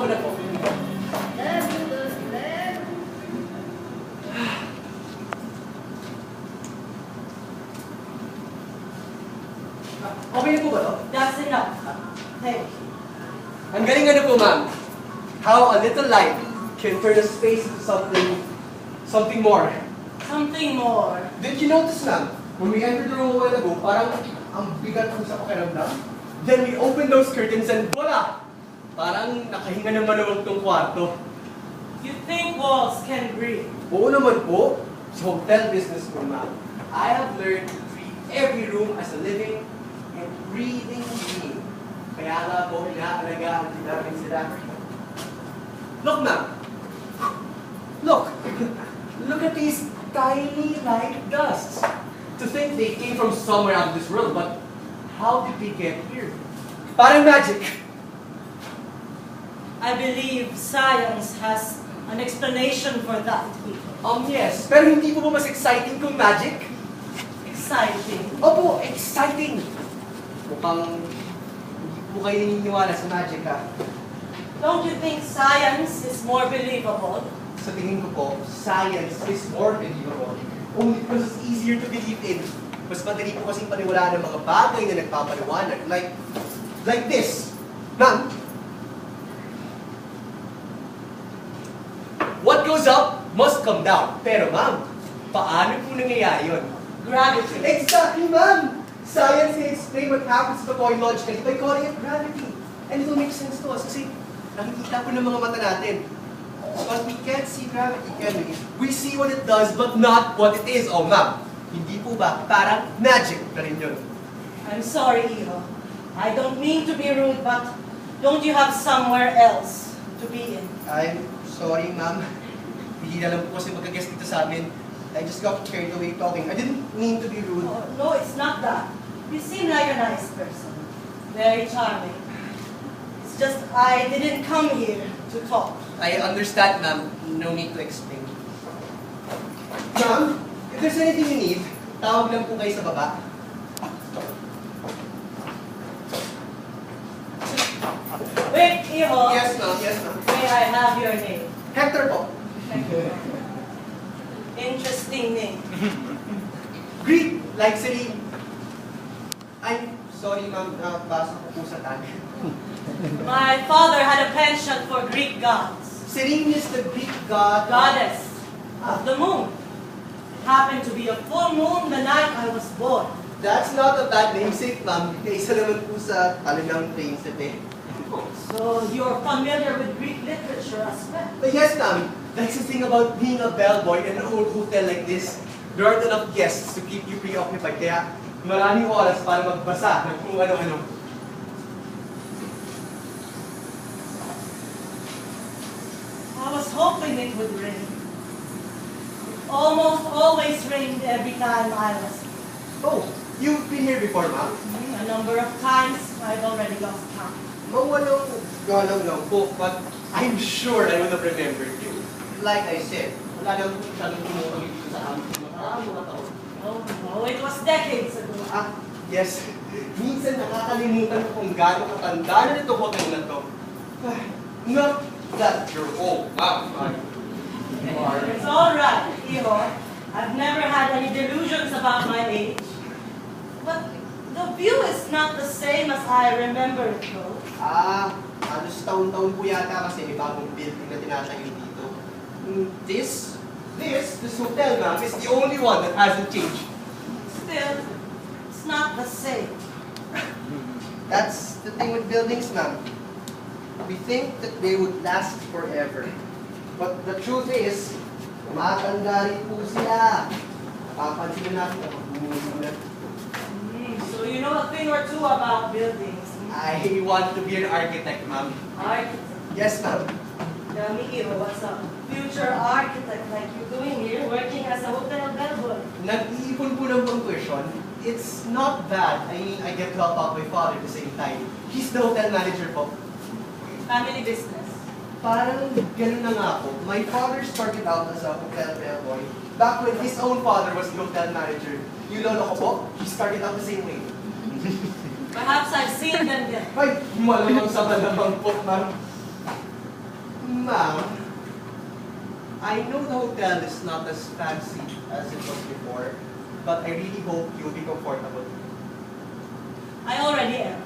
ko na po. Okay na po ba to? That's enough. Thank you. Ang galing ano po, ma'am. How a little light can turn a space into something more. Something more. Did you notice, ma'am, when we entered the room a while ago, parang ang bigat po sa pakiramdam? Then we opened those curtains and voila! Parang nakahinga ng maluwag tong kwarto. You think walls can breathe? Oo naman po. Sa hotel business po, ma'am, I have learned to treat every room as a living and breathing being. Kaya nga po, inaalagaan din namin sila. Look, ma'am. Look. Look at these tiny light dusts. To think they came from somewhere out of this world, but how did they get here? Parang magic. I believe science has an explanation for that. Yes. Pero hindi po ba mas exciting kung magic? Exciting. Opo, exciting. Mukhang hindi po kayo naniniwala sa magic, ha? Don't you think science is more believable? Sa tingin ko po, science is more believable. Only because it's easier to believe in. Mas madali po kasing paniwalaan ng mga bagay na nagpapaliwanag. Like this. Ma'am, what goes up must come down. Pero ma'am, paano po nangyayari yun? Gravity. Exactly, ma'am! Science can explain what happens to the coin logically by calling it gravity. And it will make sense to us kasi nakikita po ng mga mata natin. But we can't see gravity, can we? We see what it does, but not what it is. Oh, ma'am, hindi po ba parang magic na rin yun? I'm sorry, Iho. I don't mean to be rude, but don't you have somewhere else to be in? I'm sorry, ma'am. Hindi na lang po kasi magka-guest dito sa amin. I just got carried away talking. I didn't mean to be rude. Oh, no, it's not that. You seem like a nice person. Very charming. It's just I didn't come here to talk. I understand, ma'am. No need to explain. Ma'am, if there's anything you need, tawag lang po kayo sa baba. Wait, Iho. Yes, ma'am. Yes, ma'am. May I have your name? Hector po. Interesting name. Greek, like Selene. I'm sorry, ma'am. Basa ko po sa tag. My father had a penchant for Greek gods. Selene is the Greek god. Goddess of the moon. Happened to be a full moon the night I was born. That's not a bad namesake, ma'am. Isa naman po sa talagang prinsip eh. So you're familiar with Greek literature as well? But yes, ma'am. That's the thing about being a bellboy in an old hotel like this. There aren't enough guests to keep you preoccupied. Kaya maraming oras para magbasa ng kung ano-ano. I was hoping it would rain. It almost always rained every time I was here. Oh, you've been here before, ma'am? A number of times I've already lost count. Mawalong galang lang po, but I'm sure I would have remembered you. Like I said, wala lang po siyang tumulong dito sa amin mga taon. Oh, it was decades ago. Yes. Minsan nakakalimutan ko kung gaano katanda na nito hotel na to. Not that you're old, ma'am. It's all right, Iho. I've never had any delusions about my age. But the view is not the same as I remember it, though. Halos taon-taon po yata kasi may bagong building na tinatayo dito. This hotel, ma'am, is the only one that hasn't changed. Still, it's not the same. That's the thing with buildings, ma'am. We think that they would last forever. But the truth is, tumatanda rin po sila. Papansin natin na pag-umulan. So you know a thing or two about buildings. I want to be an architect, ma'am. Architect? Yes, ma'am. Tell me, Iho, what's a future architect like you doing here, working as a hotel bellboy? Nag-iipon po ng tuition. It's not bad. I mean, I get to help out my father at the same time. He's the hotel manager po. Family business. Parang ganun na nga po. My father started out as a hotel bellboy. Back when his own father was the hotel manager. Yung lolo ko po, he started out the same way. Perhaps I've seen them then. Ay, malamang sa malamang po, ma'am. Ma'am, I know the hotel is not as fancy as it was before, but I really hope you'll be comfortable. I already am.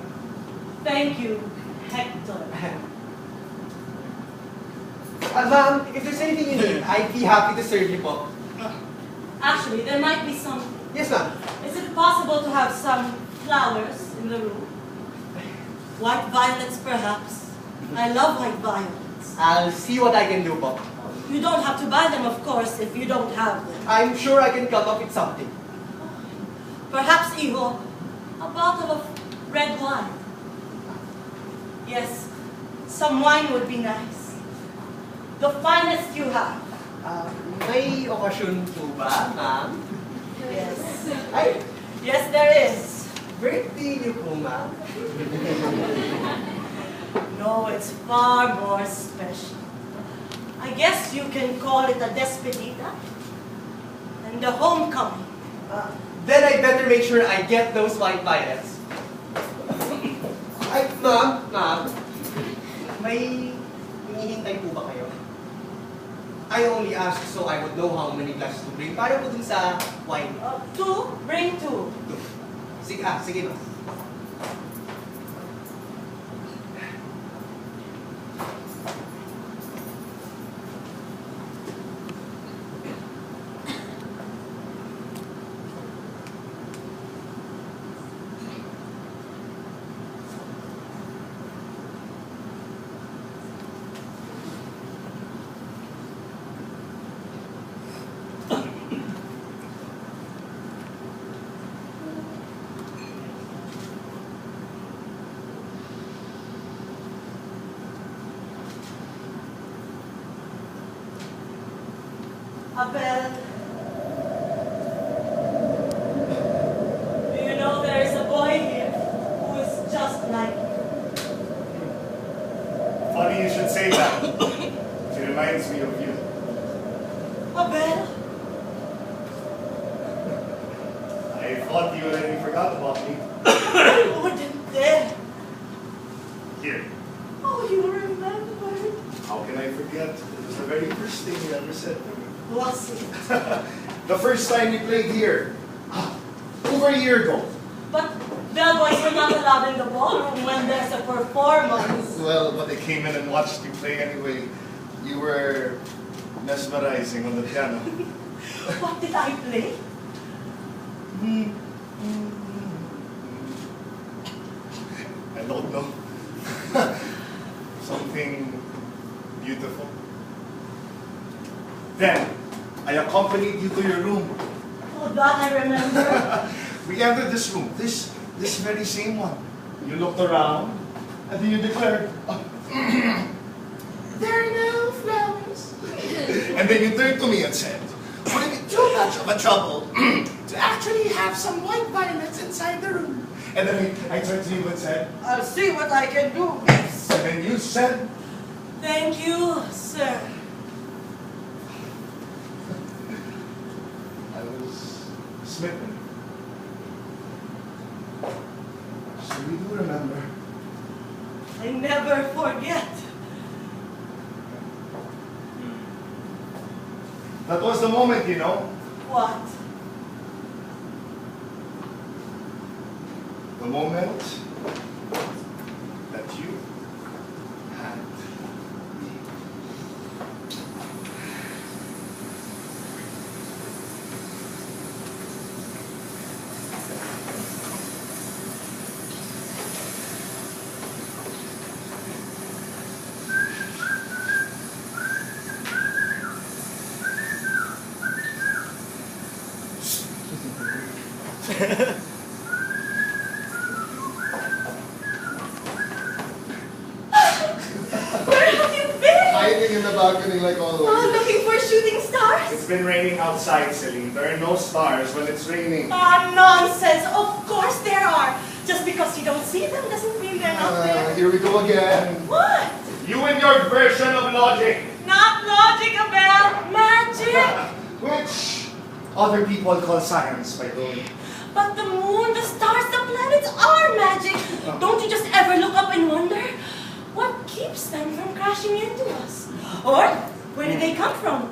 Thank you, Hector. Ma'am, if there's anything you need, I'd be happy to serve you po. Actually, there might be some. Yes, ma'am. Is it possible to have some flowers in the room? White violets, perhaps. I love white violets. I'll see what I can do po. You don't have to buy them, of course, if you don't have them. I'm sure I can come up with something. Perhaps, Ivo, a bottle of red wine. Yes, some wine would be nice. The finest you have. May okasyon po ba, ma'am? Yes. Ay, Yes, there is. birthday niyo po, ma'am. No, it's far more special. I guess you can call it a despedida and a homecoming. Then I better make sure I get those white violets. Ay, ma'am, may hinihintay po ba kayo? I only asked so I would know how many glasses to bring para po dun sa wine. Bring two. Sige, sige ma'am. Abel, do you know there is a boy here who is just like you? Funny you should say that. She reminds me of you. Abel? I thought you already forgot about me. I wouldn't dare. Here. Oh, you remembered. How can I forget? It was the very first thing you ever said to me. Was it? The first time you played here. Over a year ago. But bellboys were not allowed in the ballroom when there's a performance. Well, but they came in and watched you play anyway. You were mesmerizing on the piano. What did I play? I don't know. Something beautiful. Then, I accompanied you to your room. Oh, that I remember. We entered this room, this very same one. You looked around, and then you declared, there are no flowers. And then you turned to me and said, would it be too much of a trouble to actually have some white violets inside the room? And then I turned to you and said, I'll see what I can do. and then you said, Thank you, sir. I was smitten. So you do remember. I never forget. That was the moment, you know. What? The moment that you had me. Hiding in the balcony like always. Oh, looking for shooting stars? It's been raining outside, Selene. There are no stars when it's raining. Ah, nonsense. Of course there are. Just because you don't see them doesn't mean they're not there. Here we go again. What? You and your version of logic. Not logic, Abel. Magic. Which other people call science, by the way. But the moon, the stars, the planets are magic. Don't you just ever look up and wonder? What keeps them from crashing into us? Or where did they come from?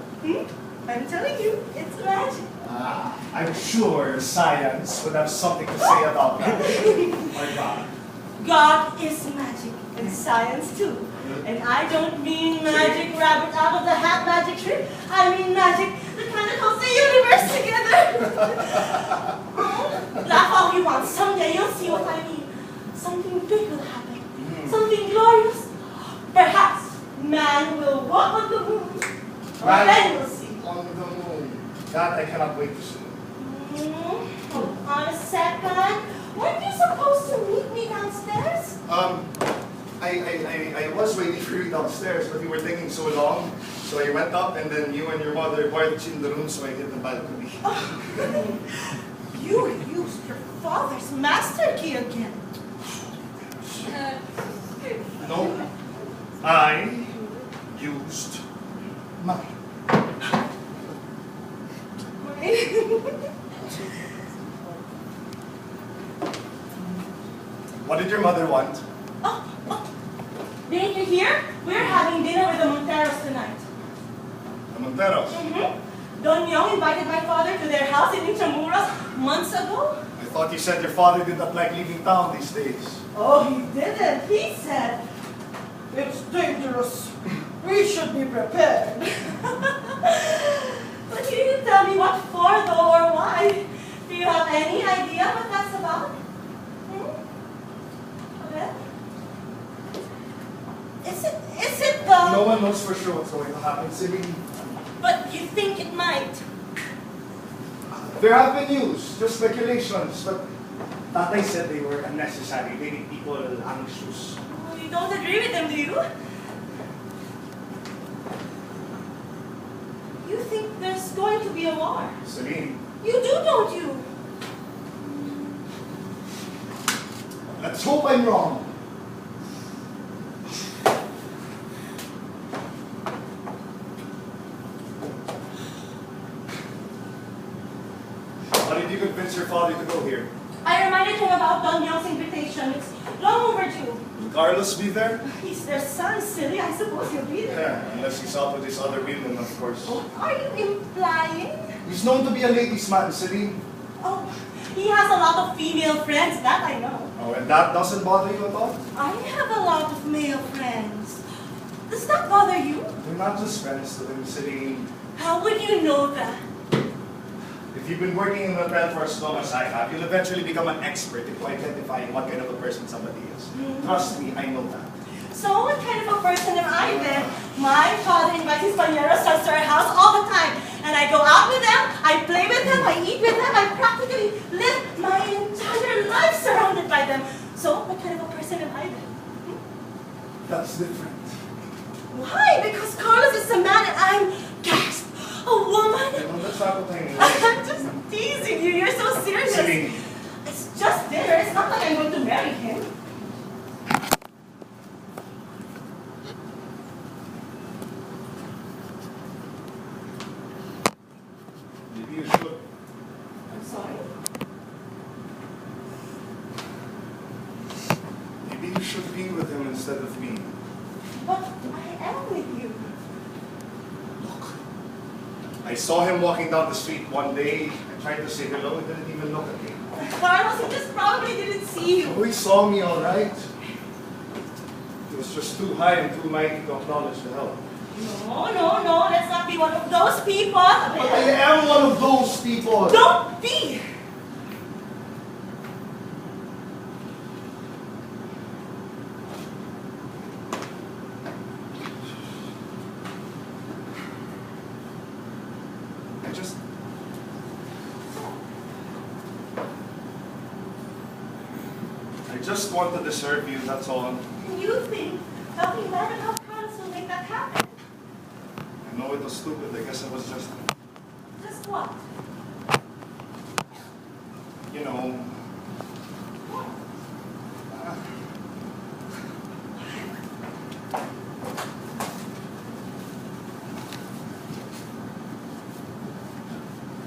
I'm telling you, it's magic. I'm sure science would have something to say about that. My God. God is magic, and science too. And I don't mean magic rabbit out of the hat magic trick. I mean magic that kind of holds the universe together. Laugh all you want. Someday you'll see what I mean. Something big will happen. Something glorious. Perhaps man will walk on the moon. Then we'll see. On the moon. That I cannot wait to see. Hold on a second. Weren't you supposed to meet me downstairs? I was waiting for you downstairs, but you were taking so long. So I went up, and then you and your mother barged in the room, so I hit the balcony. You used your father's master key again. No, I used mine. What did your mother want? Didn't you hear? We're having dinner with the Monteros tonight. The Monteros? Don Young invited my father to their house in Intramuros months ago. I thought you said your father did not like leaving town these days. Oh, he didn't. He said, it's dangerous. We should be prepared. But he didn't tell me what for, though, or why. Do you have any idea what that's about? Abel? Is it the... No one knows for sure what's going to happen, Selene. But you think it might? There have been news, just speculations, but Tatay said they were unnecessary. They make people anxious. Oh, you don't agree with them, do you? You think there's going to be a war? Selene. You do, don't you? Let's hope I'm wrong. How did you convince your father to go here? I reminded him about Don Young's invitation. It's long overdue. Will Carlos be there? He's their son, silly. I suppose he'll be there. Yeah, unless he's out with his other women, of course. What are you implying? He's known to be a ladies' man, Selene. Oh, he has a lot of female friends, that I know. Oh, and that doesn't bother you at all? I have a lot of male friends. Does that bother you? We're not just friends to him, Selene. How would you know that? If you've been working in the hotel for as long as I have, you'll eventually become an expert into identifying what kind of a person somebody is. Trust me, I know that. So what kind of a person am I then? My father invites his pañeros to our house all the time. And I go out with them, I play with them, I eat with them, I practically live my entire life surrounded by them. So what kind of a person am I then? That's different. Why? Because Carlos is a man and I'm, gasp, a woman? No, that's not what I mean. I'm just teasing you, you're so serious. Selene. It's just dinner, it's not like I'm going to marry him. Maybe you should. I'm sorry? Maybe you should be with him instead of me. But I am with you. Look. I saw him walking down the street one day. I tried to say hello, he didn't even look at me. Carlos, he just probably didn't see you. Oh, he saw me all right. He was just too high and too mighty to acknowledge the help. No, let's not be one of those people. But I am one of those people. Don't be. I just wanted to serve you, that's all. And you think talking bad about Carlos will make that happen? I know it was stupid, I guess it was just... Just what? You know...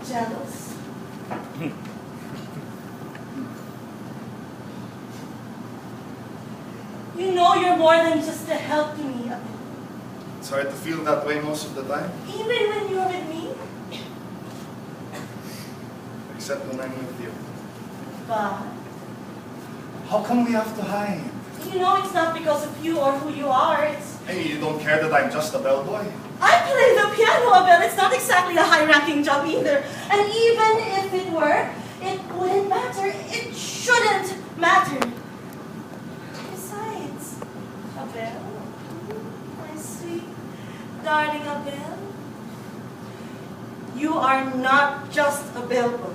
Jealous? You know you're more more than just a help to me, Abel. It's hard to feel that way most of the time. Even when you're with me. Except when I'm with you. But How come we have to hide? you know it's not because of you or who you are. It's Hey, you don't care that I'm just a bellboy? I play the piano, Abel. It's not exactly a high-ranking job either. And even if it were, it wouldn't matter. It shouldn't matter. Besides, Abel, my sweet, darling Abel, you are not just a bellboy.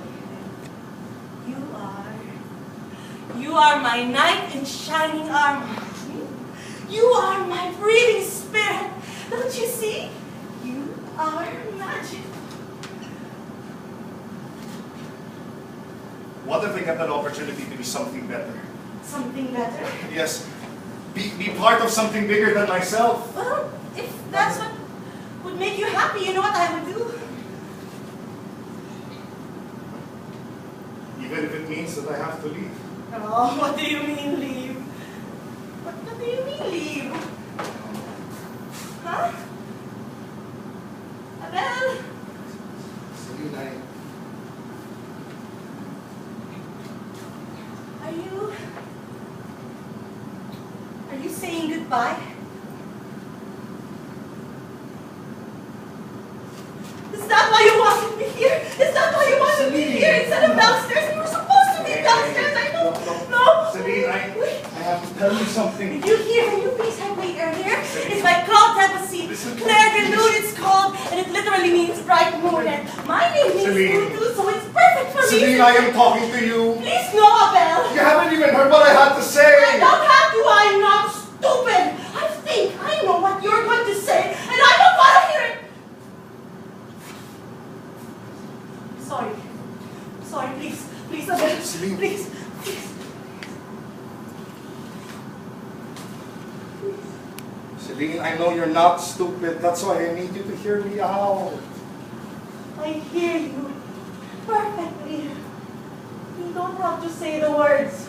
You are my knight in shining armor. You are my breathing spirit. Don't you see? You are magic. What if I get an opportunity to be something better? Something better? Yes, be part of something bigger than myself. Well, if that's what would make you happy, you know what I would do? Even if it means that I have to leave. Oh, what do you mean leave? What do you mean leave? Huh? Abel? Selene, Are you saying goodbye? Is that why you wanted me here? Is that why you wanted me here instead of downstairs? You were supposed to be downstairs, I know. No. Selene, I have to tell you something. Did you hear when you please had me earlier? It's by Claude Debussy. Claire de Lune it's called, and it literally means bright moon. And my name means moon too, so it's perfect for me. Selene, I am talking to you. Please no, Abel. You haven't even heard what I had to say. I don't have to. I'm not stupid. I think I know what you're going to say, and I don't want to hear it. Sorry. Sorry, please. Please, Abel. Selene. Please. Selene, I know you're not stupid. That's why I need you to hear me out. I hear you perfectly. You don't have to say the words.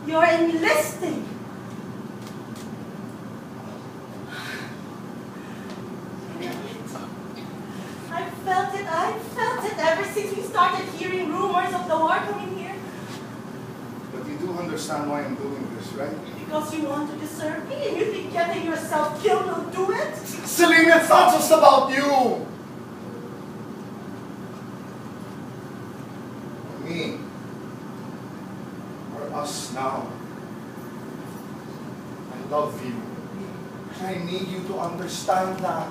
You're enlisting. I felt it ever since we started hearing rumors of the war coming here. But you do understand why I'm doing this, right? Because you want to deserve me and you think getting yourself killed will do it? Selene, it's not just about you! Me. Or us now. I love you. And I need you to understand that.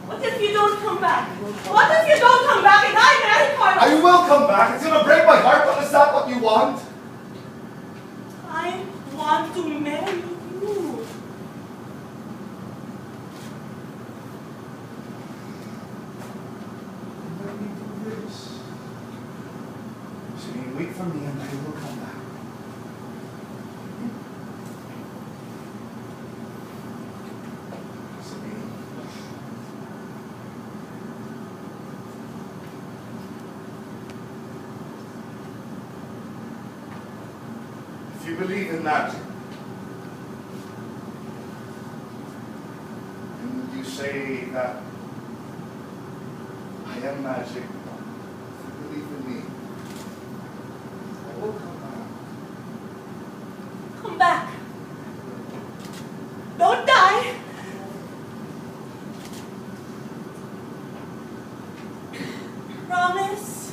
What if you don't come back? What if you don't come back and I marry Carlos? I will come back. It's gonna break my heart, but is that what you want? I want to marry you. Let me do this. Selene, wait for me and I will come back. Selene. If you believe in magic, and you say that I am magic, if you believe in me, I will come back. Come back. Don't die. Promise.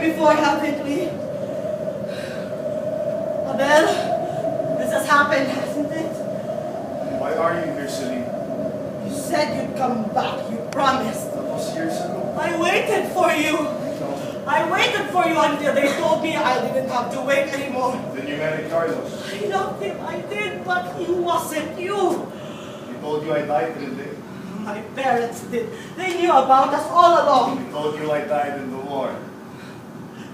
Before, haven't we? Abel, this has happened, hasn't it? Why are you here, Selene? You said you'd come back. You promised. That was years ago. I waited for you. No. I waited for you until they told me I didn't have to wait anymore. Then you married Carlos. I loved him. I did, but he wasn't you. He told you I died, didn't they? My parents did. They knew about us all along. He told you I died in the war.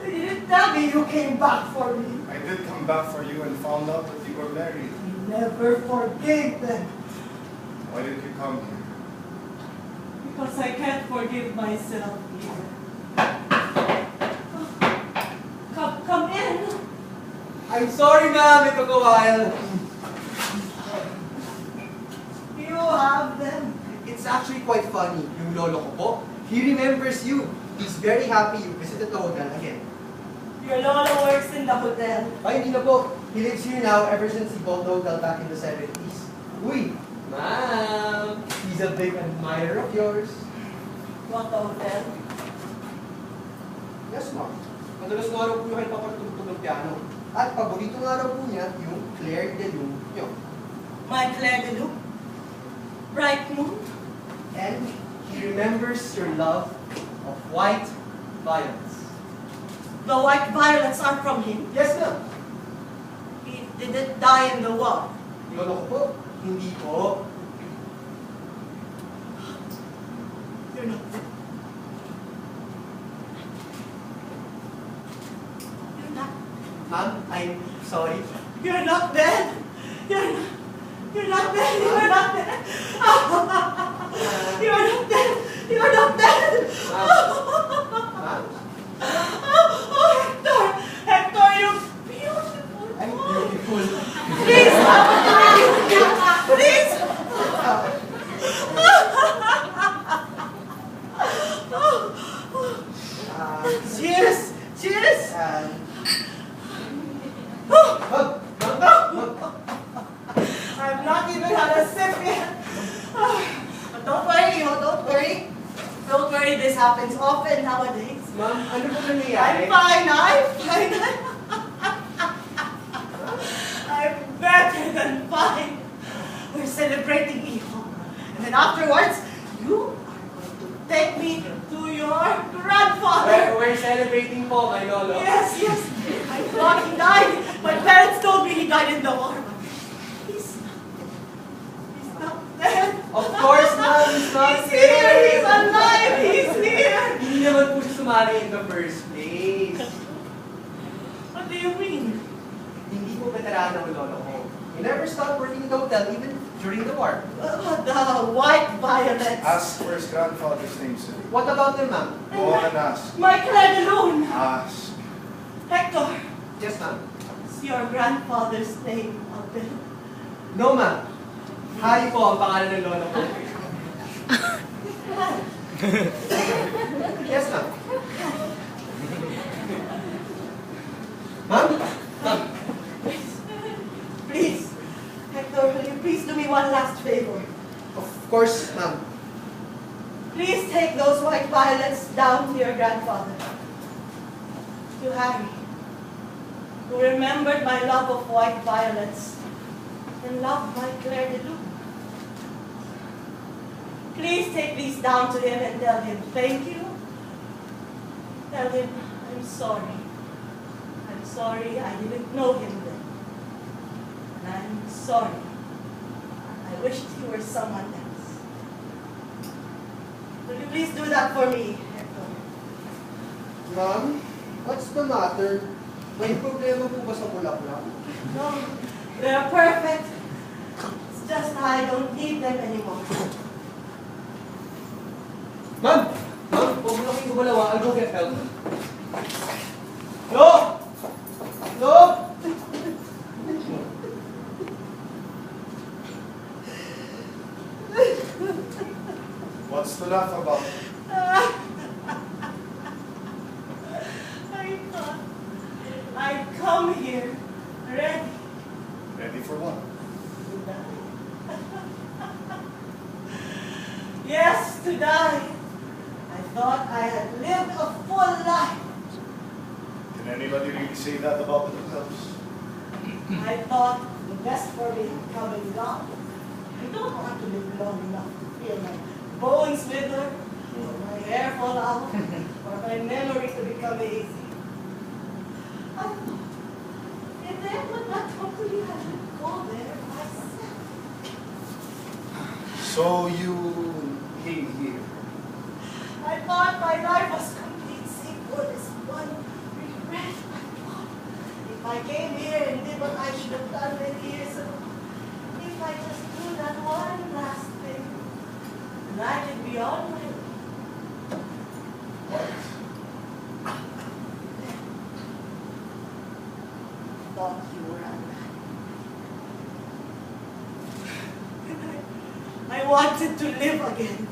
They didn't tell me you came back for me. I did come back for you and found out that you were married. I never forgave them. Why did you come here? Because I can't forgive myself either. Come in. I'm sorry, ma'am. It took a while. You have them. It's actually quite funny. Yung lolo ko po, he remembers you. He's very happy you visited the hotel again. Your lolo works in the hotel. Ay, hindi na po. He lives here now ever since he bought the hotel back in the 70s. Uy, ma'am. He's a big admirer of yours. What hotel? Yes, ma'am. Madalas nga raw po yung kayo papatutugtog ng piano. At paborito nga raw po niya yung Claire de Lune nyo. My Claire de Lune? Bright moon? And he remembers your love of white violets. The white violets are from him. Yes, ma'am. He didn't die in the war. Lolo ko po, hindi po. You're not dead. You're not. Ma'am, I'm sorry. You're not dead. You're not dead. You're not dead. You're not dead. You're not dead. Ma'am, Oh, Hector. Hector, you're beautiful. I'm beautiful. Please, please. Cheers. Cheers. I've not even had a sip yet. But don't worry, don't worry. Don't worry, this happens often nowadays. Ma'am, ano po I'm nangyayari? fine, I'm fine. I'm better than fine. We're celebrating Iho. And then afterwards, you are going to take me to your grandfather. We're celebrating po, my lolo. Yes, yes. I thought he died. My parents told me he died in the war. He's not dead. Of course, ma'am, he's not He's here. dead. He's alive. He's here. Hindi naman po siya sumali in the first place. What do you mean? Hindi po veterano ang lolo ko. He never stopped working in the hotel even during the war. The white violets. Ask for his grandfather's name, sir. What about them, ma'am? Go on and ask. My Claire de Lune. Ask. Hector. Yes, ma'am. It's your grandfather's name, Abel. No, ma'am. Hari po ang pangalan ng lolo ko. Yes, ma'am. Ma'am? Ma'am? Please. Hector, will you please do me one last favor? Of course, ma'am. Please take those white violets down to your grandfather. To Harry, who remembered my love of white violets and loved my Claire de Lune. Please take these down to him and tell him thank you. Tell him I'm sorry. I'm sorry I didn't know him then. And I'm sorry. I wished he were someone else. Will you please do that for me, Hector? Ma'am, what's the matter? May problema po ba sa bulaklak? No, they're perfect. It's just I don't need them anymore. Ma'am! Ma'am, huwag mo na kayong gumalawa. I'll go get help. No! No! What's to laugh about? I thought I'd come here ready Ready for what? to die. Yes, to die. I thought I had lived a full life. Can anybody really say that about themselves? I thought the best for me coming long. I don't want to live long enough to feel my bones wither, or my hair fall out, or my memory to become hazy. I thought, if there would not totally I would go there myself. So you came here. I thought my life was complete, simple as one regret. I thought, if I came here and did what I should have done many years ago, if I just do that one last thing, wanted to live again.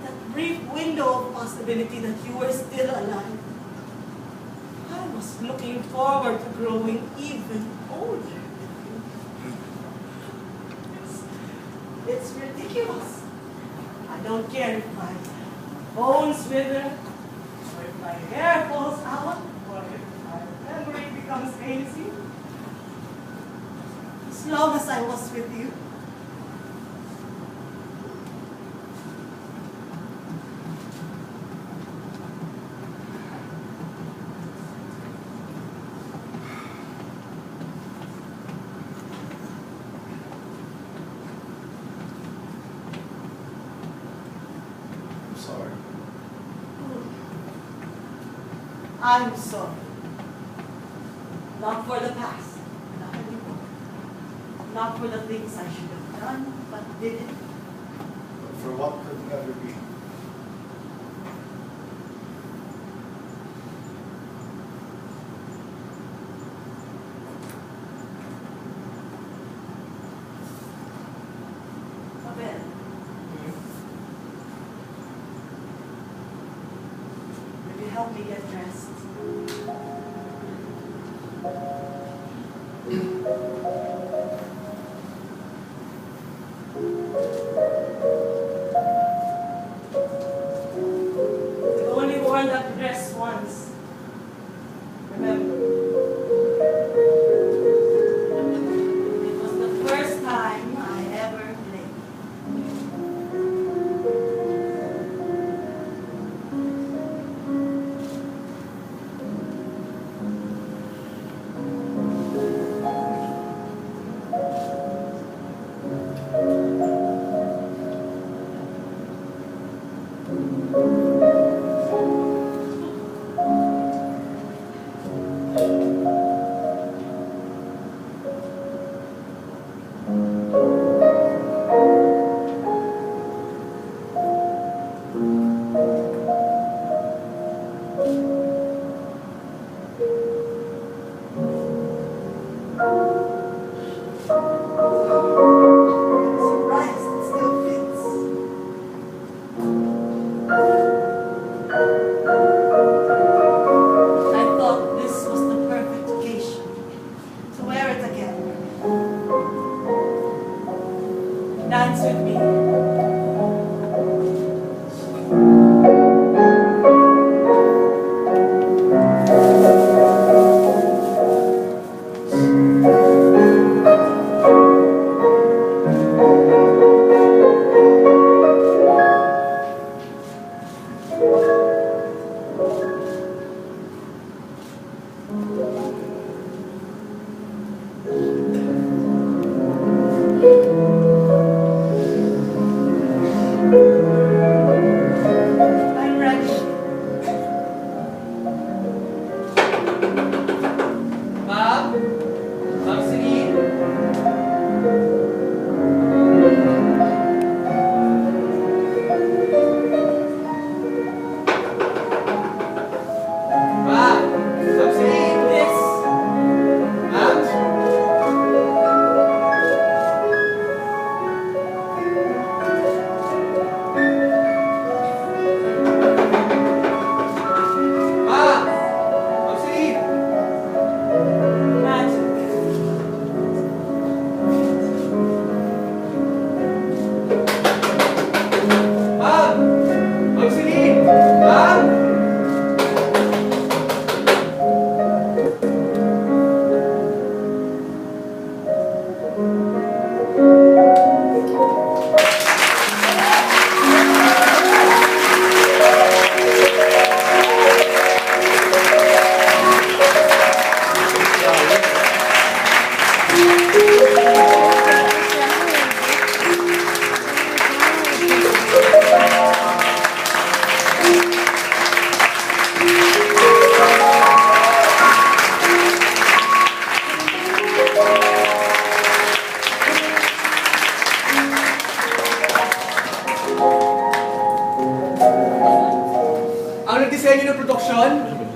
That brief window of possibility that you were still alive. I was looking forward to growing even older. It's ridiculous. I don't care if my bones wither, or if my hair falls out, or if my memory becomes hazy. As long as I was with you. I'm sorry. Not for the past, not anymore. Not for the things I should have done, but didn't. But for what could never be. Abel. Will you help me get dressed? I've only worn that dress once. Remember? It was the first time I ever played.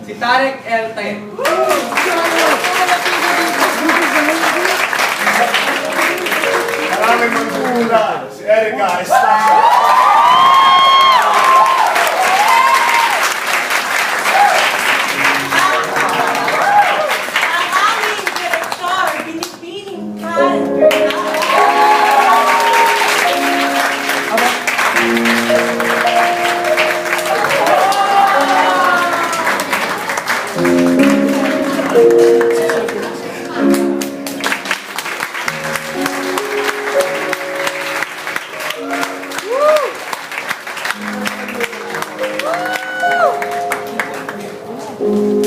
Si Tarek L. Tayech. aming manggugula, si Erika, Estacio. Ang aming direktor, binibining character na. Woo!